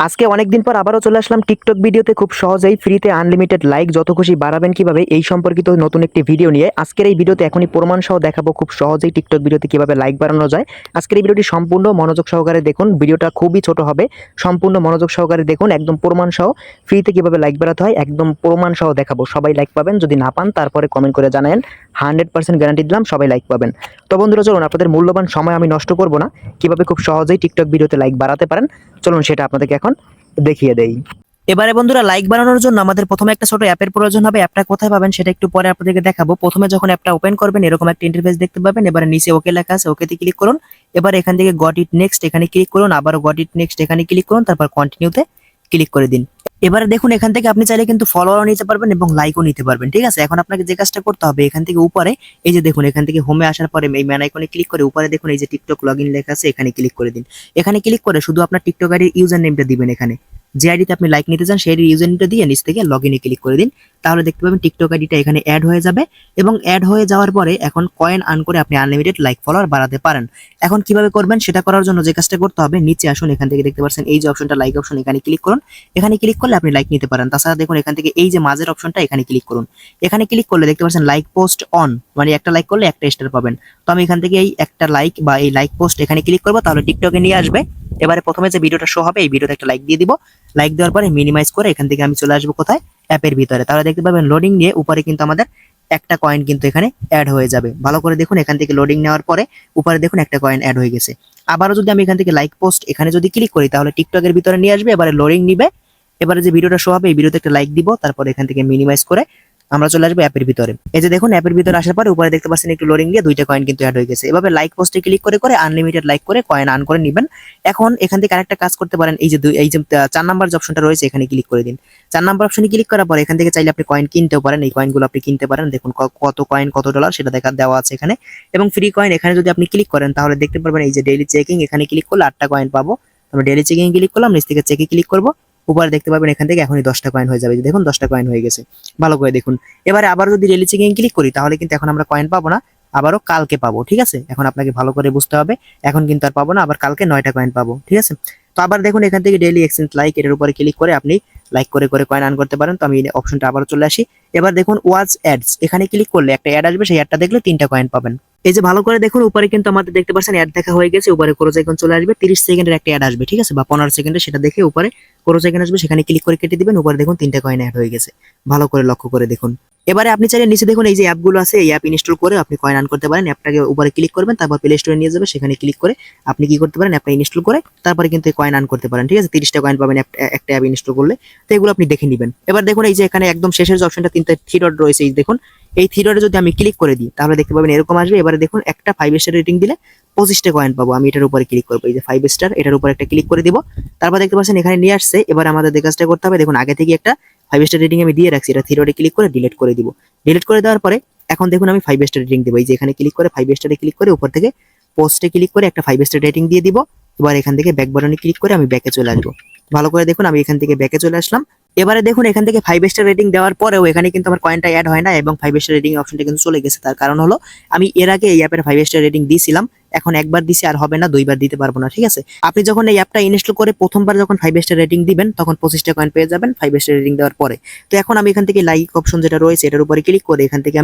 আজকে অনেকদিন পর আবারও চলে আসলাম টিকটক ভিডিওতে খুব সহজেই ফ্রিতে আনলিমিটেড লাইক যত খুশি বাড়াবেন কিভাবে এই সম্পর্কিত নতুন একটি ভিডিও নিয়ে আজকের এই ভিডিওতে এখনই প্রমাণ সহ দেখাবো খুব সহজেই টিকটক ভিডিওতে কিভাবে লাইক বাড়ানো যায়। আজকের এই ভিডিওটি সম্পূর্ণ মনোযোগ সহকারে দেখুন, ভিডিওটা খুবই ছোট হবে, সম্পূর্ণ মনোযোগ সহকারে দেখুন, একদম প্রমাণ সহ ফ্রিতে কিভাবে লাইক বাড়াতে হয় একদম প্রমাণ সহ দেখাবো। সবাই লাইক পাবেন, যদি না পান তারপরে কমেন্ট করে জানাবেন, 100% গ্যারান্টি দিলাম সবাই লাইক পাবেন। তো বন্ধুরা চলুন, আপনাদের মূল্যবান সময় আমি নষ্ট করব না, কিভাবে খুব সহজেই টিকটক ভিডিওতে লাইক বাড়াতে পারেন চলুন সেটা আপনাদেরকে এখন দেখিয়ে দেই। এবারে বন্ধুরা লাইক বাড়ানোর জন্য আমাদের প্রথমে একটা ছোট অ্যাপের প্রয়োজন হবে। অ্যাপটা কোথায় পাবেন সেটা একটু পরে আপনাদেরকে দেখাবো। প্রথমে যখন অ্যাপটা ওপেন করবেন এরকম একটা ইন্টারফেস দেখতে পাবেন। এবারে নিচে ওকে লেখা আছে, ওকেতে ক্লিক করুন। এবার এখান থেকে গট ইট নেক্সট এখানে ক্লিক করুন, আবারও গট ইট নেক্সট এখানে ক্লিক করুন, তারপর কন্টিনিউতে ক্লিক করে দিন। এবারে দেখুন এখান থেকে আপনি চাইলে কিন্তু ফলোয়ারও নিতে পারবেন এবং লাইকও নিতে পারবেন। ঠিক আছে, এখন আপনাকে যে কাজটা করতে হবে এখান থেকে উপরে এই যে দেখুন এখান থেকে হোমে আসার পরে এই ম্যান আইকনে ক্লিক করে উপরে দেখুন এই যে টিকটক লগইন লেখা আছে এখানে ক্লিক করে দিন। এখানে ক্লিক করে শুধু আপনার টিকটক আইডির ইউজার নেমটা দিবেন। এখানে যে আইডিতে আপনি লাইক নিতে চান সেই আইডির ইউজার নেমটা দিয়ে নিচ থেকে লগইনে ক্লিক করে দিন। তাহলে দেখতে পাবেন টিকটক আইডিটা এখানে অ্যাড হয়ে যাবে এবং অ্যাড হয়ে যাওয়ার পরে এখন কয়েন আর্ন করে আপনি আনলিমিটেড লাইক ফলোয়ার বাড়াতে পারেন। এখন কিভাবে করবেন সেটা করার জন্য যে কাজটা করতে হবে, নিচে আসুন, এখান থেকে দেখতে পাচ্ছেন এই যে অপশনটা লাইক অপশন এখানে ক্লিক করুন। এখানে ক্লিক করলে আপনি লাইক নিতে পারেন। তাছাড়া দেখুন এখান থেকে এই যে মাঝের অপশনটা এখানে ক্লিক করুন। এখানে ক্লিক করলে দেখতে পাচ্ছেন লাইক পোস্ট অন, মানে একটা লাইক করলে একটা স্টার পাবেন। তো আমি এখান থেকে এই একটা লাইক বা এই লাইক পোস্ট এখানে ক্লিক করবো, তাহলে টিকটকে নিয়ে আসবে। এবারে প্রথমে যে ভিডিওটা শো হবে এই ভিডিওতে একটা লাইক দিয়ে দিব। লাইক দেওয়ার পরে মিনিমাইজ করে এখান থেকে আমি চলে আসবো কোথায়, অ্যাপের ভিতরে। তাহলে দেখতে পাবেন লোডিং নিয়ে উপরে কিন্তু আমাদের একটা কয়েন কিন্তু এখানে অ্যাড হয়ে যাবে। ভালো করে দেখুন এখান থেকে লোডিং নেওয়ার পরে উপরে দেখুন একটা কয়েন অ্যাড হয়ে গেছে। আবারও যদি আমি এখান থেকে লাইক পোস্ট এখানে যদি ক্লিক করি তাহলে টিকটকের ভিতরে নিয়ে আসবে। এবারে লোডিং নিবে। এবারে যে ভিডিওটা শো হবে এই ভিডিওতে একটা লাইক দিব, তারপর এখান থেকে মিনিমাইজ করে আমরা চলে আসবো অ্যাপের ভিতরে। এই যে দেখুন অ্যাপের ভিতরে আসার পরে উপরে দেখতে পাচ্ছেন একটু লোডিং দিয়ে দুইটা কয়েন কিন্তু অ্যাড হয়ে গেছে। এভাবে লাইক পোস্টে ক্লিক করে করে আনলিমিটেড লাইক করে কয়েন আর্ন করে নেবেন। এখন এখান থেকে আরেকটা কাজ করতে পারেন, এই যে 4 নাম্বার যে অপশনটা রয়েছে এখানে ক্লিক করে দিন। 4 নাম্বার অপশনে ক্লিক করার পর এখান থেকে চাইলে আপনি কয়েন কিনতেও পারেন। এই কয়েনগুলো আপনি কিনতে পারেন। দেখুন কত কয়েন কত ডলার সেটা দেওয়া আছে এখানে। এবং ফ্রি কয়েন এখানে যদি আপনি ক্লিক করেন তাহলে দেখতে পারবেন এই যে ডেইলি চেকিং এখানে ক্লিক করলে 8টা কয়েন পাবো। আমরা ডেইলি চেকিং ক্লিক করলাম, নিচ থেকে চেকে ক্লিক করবো। উপরে দেখতে পাবেন এখান থেকে এখনই 10টা কয়েন হয়ে যাবে। দেখুন 10টা কয়েন হয়ে গেছে। ভালো করে দেখুন। এবারে আবার যদি ডেইলি চেকিং ক্লিক করি তাহলে কিন্তু এখন আমরা কয়েন পাবো না, আবারও কালকে পাবো। ঠিক আছে, এখন আপনাকে ভালো করে বুঝতে হবে। এখন কিন্তু আর পাবো না, আবার কালকে 9টা কয়েন পাবো। ঠিক আছে, তো আবার দেখুন এখান থেকে ডেইলি এক্সচেঞ্জ লাইক এটার উপরে ক্লিক করে আপনি লাইক করে করে কয়েন আর্ন করতে পারেন। তো আমি অপশনটা আবার চলে আসি। এবার দেখুন ওয়াচ অ্যাডস এখানে ক্লিক করলে একটা অ্যাড আসবে, সেই অ্যাডটা দেখলে 3টা কয়েন পাবেন। এই যে ভালো করে দেখুন উপরে কিন্তু আমাদের দেখতে পাচ্ছেন অ্যাড দেখা হয়ে গেছে। উপরে ক্রোজ আইকন চলে আসবে, 30 সেকেন্ডের একটা অ্যাড আসবে। ঠিক আছে, বা 15 সেকেন্ডের, সেটা দেখে উপরে ক্রোজ আইকন আসবে, সেখানে ক্লিক করে কেটে দিবেন। উপরে দেখুন 3টা কয়েন অ্যাড হয়ে গেছে। ভালো করে লক্ষ্য করে দেখুন। এবারে আপনি চাইলে নিচে দেখুন এই যে অ্যাপগুলো আছে এই অ্যাপ ইনস্টল করে আপনি কয়েন আর্ন করতে পারেন। অ্যাপটাকে উপরে ক্লিক করবেন, তারপর প্লে স্টোরে নিয়ে যাবে, সেখানে ক্লিক করে আপনি কি করতে পারেন, অ্যাপটা ইনস্টল করে তারপরে কিন্তু কয়েন আর্ন করতে পারেন। ঠিক আছে, 30টা কয়েন পাবেন একটা অ্যাপ ইনস্টল করলে। তো এগুলো আপনি দেখে নেবেন। এবার দেখুন এই যে এখানে একদম শেষের যে অপশনটা 3টা থ্রি ডট রয়েছে, এই দেখুন এই থ্রি ডটে যদি আমি ক্লিক করে দিই তাহলে দেখতে পাবেন এরকম আসবে। এবারে দেখুন একটা 5 স্টার রেটিং দিলে 25টা কয়েন পাবো। আমি এটার উপরে ক্লিক করবো, এই যে 5 স্টার এটার উপরে একটা ক্লিক করে দিব। তারপর দেখতে পাচ্ছেন এখানে নিয়ে আসছে। এবার আমাদের যে কাজটা করতে হবে, দেখুন আগে থেকে একটা 5 স্টার রেটিং আমি দিয়ে রাখছি, এটা থ্রি ডটে ক্লিক করে ডিলিট করে দিব। ডিলিট করে দেওয়ার পরে এখন দেখুন আমি 5 স্টার রেটিং দেবো। এই যে এখানে ক্লিক করে 5 স্টারে ক্লিক করে উপর থেকে পোস্টে ক্লিক করে একটা 5 স্টার রেটিং দিয়ে দিব। এবার এখান থেকে ব্যাক বাটনে ক্লিক করে আমি ব্যাকে চলে আসবো। ভালো করে দেখুন আমি এখান থেকে ব্যাকে চলে আসলাম। এবারে দেখুন এখান থেকে 5 স্টার রেটিং দেওয়ার পরেও এখানে কিন্তু আমার কয়েনটা অ্যাড হয় না এবং 5 স্টার রেটিং অপশনটা কিন্তু চলে গেছে। তার কারণ হলো আমি এর আগে এই অ্যাপের 5 স্টার রেটিং দিয়েছিলাম, এখন একবার দিছি আর হবে না, 2বার দিতে পারবো না। ঠিক আছে, আপনি যখন এই অ্যাপটা ইনস্টল করে প্রথমবার যখন 5 স্টার রেটিং দিবেন তখন 25টা কয়েন পেয়ে যাবেন 5 স্টার রেটিং দেওয়ার পরে। তো এখন আমি এখান থেকে লাইক অপশন যেটা রয়েছে এটার উপরে ক্লিক করে এখান থেকে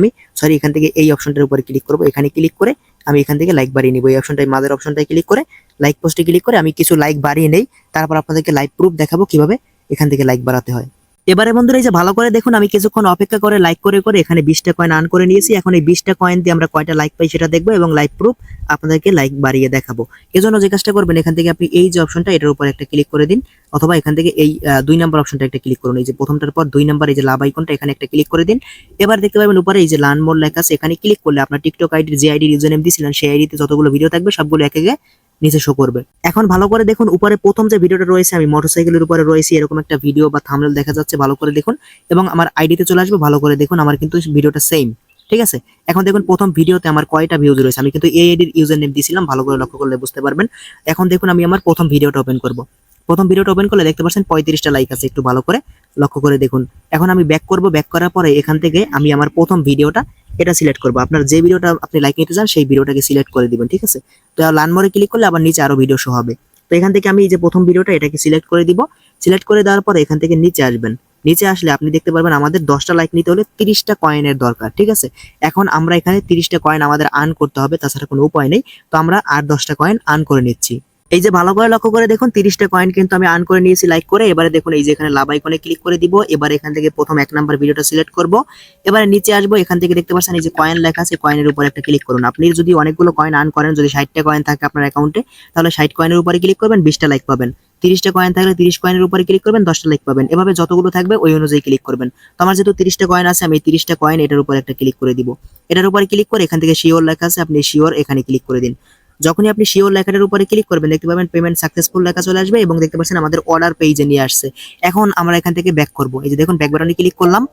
এখান থেকে এই অপশনটার উপরে ক্লিক করবো। এখানে ক্লিক করে আমি এখান থেকে লাইক বাড়িয়ে নিব। এই অপশনটাই মাঝের অপশনটায় ক্লিক করে লাইক পোস্টে ক্লিক করে আমি কিছু লাইক বাড়িয়ে নেই। তারপর আপনাদেরকে লাইভ প্রুফ দেখাবো কিভাবে এখান থেকে লাইক বাড়াতে হয়। এবারে বন্ধুরা এই যে ভালো করে দেখুন আমি কিছুক্ষণ অপেক্ষা করে লাইক করে করে এখানে 20টা কয়েন আর্ন করে নিয়েছি। এখন এই 20টা কয়েন দিয়ে আমরা কয়টা লাইক পাই সেটা দেখবো এবং লাইভ প্রুফ আপনাদেরকে লাইক বাড়িয়ে দেখাবো। এজন্য যে কাজটা করবেন এখান থেকে আপনি এই যে অপশনটা এটার উপর একটা ক্লিক করে দিন, অথবা এখান থেকে এই 2 নাম্বার অপশনটা একটা ক্লিক করুন। এই যে প্রথমটার পর 2 নাম্বার এই যে লাভ আইকনটা এখানে একটা ক্লিক করে দিন। এবার দেখতে পাবেন উপরে এই যে লার্ন মোর লেখা আছে, এখানে ক্লিক করলে আপনার টিকটক আইডির যে আইডির ইউজার নেম দিয়েছিলেন সেই আইডিতে যতগুলো ভিডিও থাকবে সবগুলো একে একে নিচে শো করবে। এখন ভালো করে দেখুন উপরে প্রথম যে ভিডিওটা রয়েছে আমি মোটরসাইকেলের উপরে রয়েছি, এরকম একটা ভিডিও বা থাম্বনেল দেখা যাচ্ছে। ভালো করে দেখুন এবং আমার আইডিতে চলে আসবে। ভালো করে দেখুন আমার কিন্তু ভিডিওটা সেম। ঠিক আছে, এখন দেখুন প্রথম ভিডিওতে আমার কয়টা ভিউজ রয়েছে, আমি কিন্তু এই আইডির ইউজার নেম দিয়েছিলাম। ভালো করে লক্ষ্য করলে বুঝতে পারবেন। এখন দেখুন আমি আমার প্রথম ভিডিওটা ওপেন করব। প্রথম ভিডিওটা ওপেন করলে দেখতে পাচ্ছেন 35টা লাইক আছে, একটু ভালো করে লক্ষ্য করে দেখুন। এখন আমি ব্যাক করব, ব্যাক করার পরে এখান থেকে আমি আমার প্রথম ভিডিওটা এটা সিলেক্ট করবো। আপনার যে ভিডিওটা আপনি লাইক নিতে চান সেই ভিডিওটাকে সিলেক্ট করে দিবেন। ঠিক আছে, তো লার্ন মোরে ক্লিক করলে আবার নিচে আরো ভিডিও শো হবে। তো এখান থেকে আমি এই যে প্রথম ভিডিওটা এটাকে সিলেক্ট করে দিব। সিলেক্ট করে দেওয়ার পরে এখান থেকে নিচে আসবেন। নিচে আসলে আপনি দেখতে পারবেন আমাদের 10টা লাইক নিতে হলে 30টা কয়েনের দরকার, ঠিক আছে। এখন আমরা এখানে 30টা কয়েন আমাদের আর্ন করতে হবে, তাছাড়া কোনো উপায় নেই। তো আমরা আর 10টা কয়েন আর্ন করে নিচ্ছি। এই যে ভালো করে লক্ষ্য করে দেখুন 30টা কয়েন কিন্তু আমি আর্ন করে নিয়েছি লাইক করে। এবারে দেখুন এই যে এখানে লাভ আইকনে ক্লিক করে দিব। এবার এখান থেকে প্রথম 1 নাম্বার ভিডিওটা সিলেক্ট করব। এবারে নিচে আসবো, এখান থেকে দেখতে পাচ্ছেন এই যে কয়েন লেখা আছে, কয়েনের উপর একটা ক্লিক করুন। আপনি যদি অনেকগুলো কয়েন আর্ন করেন, যদি 60টা কয়েন থাকে আপনার অ্যাকাউন্টে, তাহলে 60 কয়েনের উপরে ক্লিক করবেন, 20টা লাইক পাবেন। 30টা কয়েন থাকলে 30 কয়েনের উপরে ক্লিক করবেন, 10টা লাইক পাবেন। এভাবে যতগুলো থাকবে ওই অনুযায়ী ক্লিক করবেন। তো আমার যেহেতু 30টা কয়েন আছে, আমি 30টা কয়েন এটার উপর একটা ক্লিক করে দিব। এটার উপরে ক্লিক করে এখান থেকে শিওর লেখা আছে, আপনি শিওর এখানে ক্লিক করে দিন। যখনই আপনি শিওর লেখাটার উপরে ক্লিক করবেন, দেখতে পাবেন পেমেন্ট সাকসেসফুল লেখা চলে আসবে এবং দেখতে পাচ্ছেন আমাদের অর্ডার পেজে নিয়ে আসছে। এখন আমরা এখান থেকে ব্যাক করব। এই যে দেখুন ব্যাক বাটনে ক্লিক করলাম।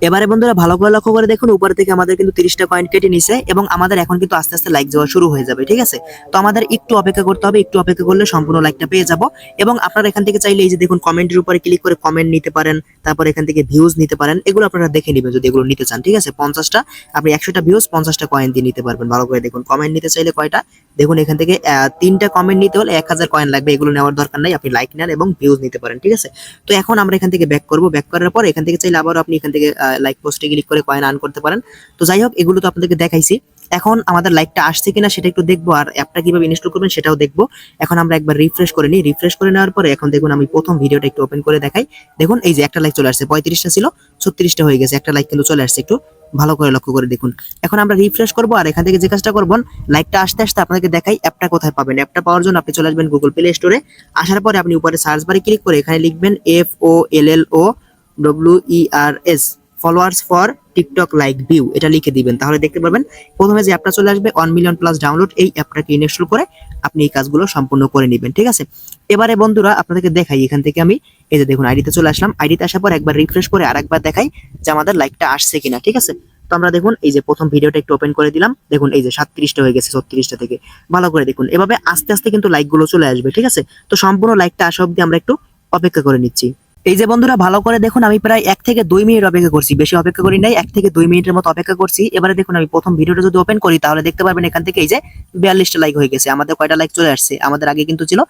এবারে বন্ধুরা ভালো করে লক্ষ্য করে দেখুন, উপর থেকে আমাদের কিন্তু 30টা কয়েন কেটে নিছে এবং আমাদের এখন কিন্তু আস্তে আস্তে লাইক যাওয়া শুরু হয়ে যাবে, ঠিক আছে। তো আমাদের একটু অপেক্ষা করতে হবে, একটু অপেক্ষা করলে সম্পূর্ণ লাইকটা পেয়ে যাব। এবং আপনারা এখান থেকে চাইলে এই যে দেখুন কমেন্টের উপরে ক্লিক করে কমেন্ট নিতে পারেন, তারপর এখান থেকে ভিউজ নিতে পারেন। এগুলো আপনারা দেখে নেবেন যদি এগুলো নিতে চান, ঠিক আছে। 50টা আপনি 100টা ভিউজ 50টা কয়েন দিয়ে নিতে পারবেন। ভালো করে দেখুন কমেন্ট নিতে চাইলে কয়টা দেখুন, এখান থেকে 3টা কমেন্ট নিতে হলে 1000 কয়েন লাগবে। এগুলো নেওয়ার দরকার নাই, আপনি লাইক নেন এবং ভিউজ নিতে পারেন, ঠিক আছে। তো এখন আমরা এখান থেকে ব্যাক করব। ব্যাক করার পর এখান থেকে চাইলে আবার আপনি এখান থেকে লাইক পোস্টে ক্লিক করে কয়েন আর্ন করতে পারেন। তো যাই হোক, এগুলো তো আপনাদেরকে দেখাইছি। এখন আমাদের লাইকটা আসছে কিনা সেটা একটু দেখবো, আর অ্যাপটা কিভাবে ইনস্টল করবেন সেটাও দেখবো। এখন আমরা একবার রিফ্রেশ করে নিই। রিফ্রেশ করে নেওয়ার পরে এখন দেখুন আমি প্রথম ভিডিওটা একটু ওপেন করে দেখাই। দেখুন এই যে একটা লাইক চলে আসছে, 35টা ছিল 36টা হয়ে গেছে, একটা লাইক কিন্তু চলে আসছে। একটু ভালো করে লক্ষ্য করে দেখুন। এখন আমরা রিফ্রেশ করবো আর এখান থেকে যে কাজটা করবেন, লাইকটা আসতে আসতে আপনাদেরকে দেখাই অ্যাপটা কোথায় পাবেন। অ্যাপটা পাওয়ার জন্য আপনি চলে আসবেন গুগল প্লে স্টোরে। আসার পরে আপনি উপরে সার্চ বারে ক্লিক করে এখানে লিখবেন FOLLOWERS followers for TikTok like view, এটা লিখে দিবেন। তাহলে দেখতে পারবেন প্রথমে যে অ্যাপটা চলে আসবে 1 মিলিয়ন প্লাস ডাউনলোড। এই অ্যাপটাকে ইনস্টল করে আপনি এই কাজগুলো সম্পূর্ণ করে নেবেন, ঠিক আছে। এবারে বন্ধুরা আপনাদেরকে দেখাই, এখান থেকে আমি এই যে দেখুন আইডিতে চলে আসলাম। আইডিতে আসার পর একবার রিফ্রেশ করে আরেকবার দেখাই যে আমাদের লাইকটা আসছে কিনা, ঠিক আছে। তো আমরা দেখুন এই যে প্রথম ভিডিওটা একটু ওপেন করে দিলাম। দেখুন এই যে 37টা হয়ে গেছে 36টা থেকে। ভালো করে দেখুন, এভাবে আস্তে আস্তে কিন্তু লাইকগুলো চলে আসবে, ঠিক আছে। তো সম্পূর্ণ লাইকটা আসা অবধি আমরা একটু অপেক্ষা করে নিচ্ছি। এই যে বন্ধুরা ভালো করে দেখুন, আমি প্রায় 1 থেকে 2 মিনিট অপেক্ষা করছি, বেশি অপেক্ষা করি নাই, 1 থেকে 2 মিনিটের মতো অপেক্ষা করছি। এবারে দেখুন আমি প্রথম ভিডিওটা যদি ওপেন করি তাহলে দেখতে পারবেন এখান থেকে এই যে 42টা লাইক হয়ে গেছে। আমাদের কয়টা লাইক চলে আসছে, আমাদের আগে কিন্তু ছিল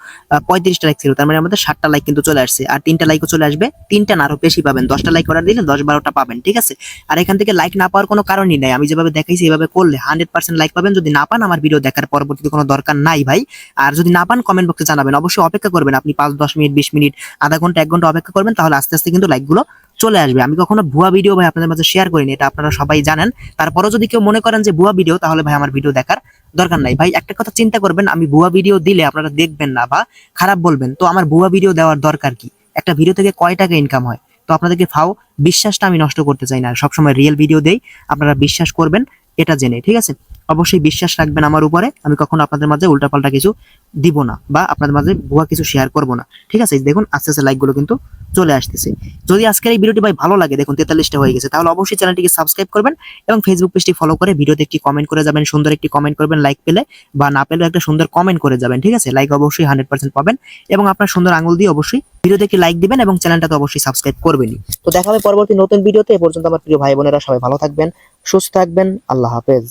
35টা লাইক ছিল, তার মানে আমাদের 60টা লাইক কিন্তু চলে আসছে। আর 3টা লাইকও চলে আসবে, 3টা না আরো বেশি পাবেন। 10টা লাইক অর্ডার দিলে 10-12টা পাবেন, ঠিক আছে। আর এখান থেকে লাইক না পাওয়ার কোনো কারণই নাই, আমি যেভাবে দেখাইছি এভাবে করলে 100% লাইক পাবেন। যদি না পান আমার ভিডিও দেখার পরবর্তীতে কোনো দরকার নাই ভাই। আর যদি না পান কমেন্ট বক্সে জানাবেন, অবশ্যই অপেক্ষা করবেন আপনি 5-10 মিনিট 20 মিনিট আধা ঘন্টা 1 ঘন্টা অপেক্ষা করবেন, তাহলে আস্তে আস্তে কিন্তু লাইকগুলো চলে আসবে। আমি কখনো ভুয়া ভিডিও ভাই আপনাদের মাঝে শেয়ার করিনি, এটা আপনারা সবাই জানেন। তারপরেও যদি কেউ মনে করেন যে ভুয়া ভিডিও, তাহলে ভাই আমার ভিডিও দেখার দরকার নাই। ভাই একটা কথা চিন্তা করবেন, আমি ভুয়া ভিডিও দিলে আপনারা দেখবেন না বা খারাপ বলবেন, তো আমার ভুয়া ভিডিও দেওয়ার দরকার কি? একটা ভিডিও থেকে কয় টাকা ইনকাম হয়? তো আপনাদেরকে ফাও বিশ্বাসটা আমি নষ্ট করতে চাই না, সবসময় রিয়েল ভিডিও দেই, আপনারা বিশ্বাস করবেন এটা জেনে, ঠিক আছে। অবশ্যই বিশ্বাস রাখবেন আমার উপরে, আমি কখনো আপনাদের মাঝে উল্টাপাল্টা কিছু দিব না বা আপনাদের মাঝে ভুয়া কিছু শেয়ার করব না, ঠিক আছে। দেখুন আস্তে আস্তে লাইকগুলো কিন্তু চলে আসতেছে। যদি আজকের এই ভিডিওটি ভাই ভালো লাগে, দেখুন 43টা হয়ে গেছে, তাহলে অবশ্যই চ্যানেলটিকে সাবস্ক্রাইব করবেন এবং ফেসবুক পেজটি ফলো করে ভিডিওতে একটি কমেন্ট করে যাবেন, সুন্দর একটি কমেন্ট করবেন। লাইক পেলে বা না পেলে একটা সুন্দর কমেন্ট করে যাবেন, ঠিক আছে। লাইক অবশ্যই 100% পাবেন এবং আপনার সুন্দর আঙুল দিয়ে অবশ্যই ভিডিওতে একটি লাইক দিবেন এবং চ্যানেলটা তো অবশ্যই সাবস্ক্রাইব করবেনই। তো দেখা হবে পরবর্তী নতুন ভিডিওতে। এ পর্যন্ত আমার প্রিয় ভাই বোনেরা সবাই ভালো থাকবেন, সুস্থ থাকবেন। আল্লাহ হাফেজ।